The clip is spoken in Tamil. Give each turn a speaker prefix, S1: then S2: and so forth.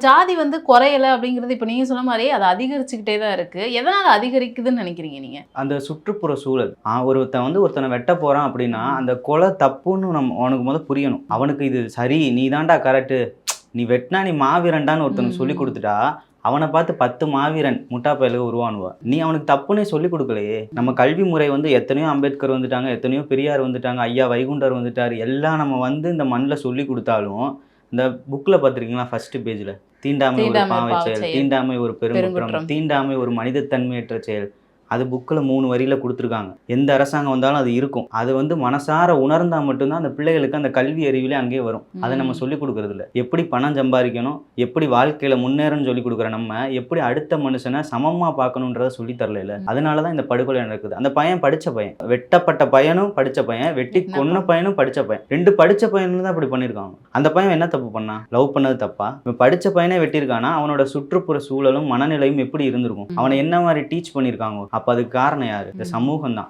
S1: ஜாதி வந்து குறையல அப்படிங்கிறது இப்ப நீங்க சொன்ன மாரியே அது அதிகரிச்சுக்கிட்டே தான் இருக்கு. எதனால அதிகரிக்குதுன்னு நினைக்கிறீங்க நீங்க?
S2: அந்த சுற்றுப்புற சூழல். ஒருத்தன் வந்து ஒருத்தன வெட்ட போறான் அப்படின்னா, அந்த கொலை தப்புன்னு அவனுக்கு புரியணும். அவனுக்கு இது சரி, நீ தான்டா கரெக்ட்டு. நீ வெட்டினா நீ மாவீரன்டான்னு ஒருத்தனுக்கு சொல்லிக்
S1: ம்.
S2: குடுத்துட்டா, அவன பார்த்து 10 மாவீரன் முட்டா பயலுக உருவானுவ. நீ அவனுக்கு தப்புன்னே சொல்லிக் குடுக்கலையே. நம்ம கல்வி முறை எத்தனையோ அம்பேத்கர் வந்துட்டாங்க, எத்தனையோ பெரியார் வந்துட்டாங்க, ஐயா வைகுண்டர் வந்துட்டாரு. எல்லாம் நம்ம இந்த மண்ல சொல்லிக் குடுத்தாலும், இந்த புக்ல பார்த்துருக்கீங்களா? ஃபர்ஸ்ட் பேஜ்ல. தீண்டாமை ஒரு
S1: தீண்டாமை
S2: பாவச் செயல்,
S1: பாவச்செயல்,
S2: தீண்டாமை ஒரு பெருங்குற்றம்,
S1: பெருங்குற்றம்.
S2: தீண்டாமை ஒரு மனிதத்தன்மையற்ற செயல். அது புக்ல 3 வரியில குடுத்துருக்காங்க. எந்த அரசாங்கம் வந்தாலும் அது இருக்கும். அது மனசார உணர்ந்தா மட்டும் தான் அந்த பிள்ளைகளுக்கு அந்த கல்வி அறிவிலே அங்கேயே வரும். அத நம்ம
S1: ம்.
S2: சொல்லிக் குடுக்குறது இல்ல. எப்படி பணம் சம்பாரிக்கணும், எப்படி வாழ்க்கையில முன்னேறணும்னு சொல்லிக் குடுக்குற நம்ம, எப்படி அடுத்த மனுஷன சமமா பார்க்கணும்ன்றத சொல்லி தரலைல. அதனால தான் இந்த படுகொலை நடக்குது. அந்த பையன் படிச்ச பையன். வெட்டப்பட்ட பையனும் படிச்ச பையன், வெட்டி கொன்ன
S1: என்னப்பா?
S2: பையனும் படிச்ச பையன். 2 படிச்ச பையனும் தான் அப்படி பண்ணியிருக்காங்க. அந்த பையன் என்ன தப்பு பண்ணான்? லவ் பண்ணது தப்பா? இவன் படிச்ச பையனே வெட்டியிருக்கானா, அவனோட சுற்றுப்புற சூழலும், மனநிலையும் எப்படி இருந்திருக்கும்? அவன
S1: ம்.
S2: என்ன மாரி டீச் பண்ணியிருக்காங்க? அப்ப அதுக்கு காரணம் யாரு? இந்த சமூகம் தான்.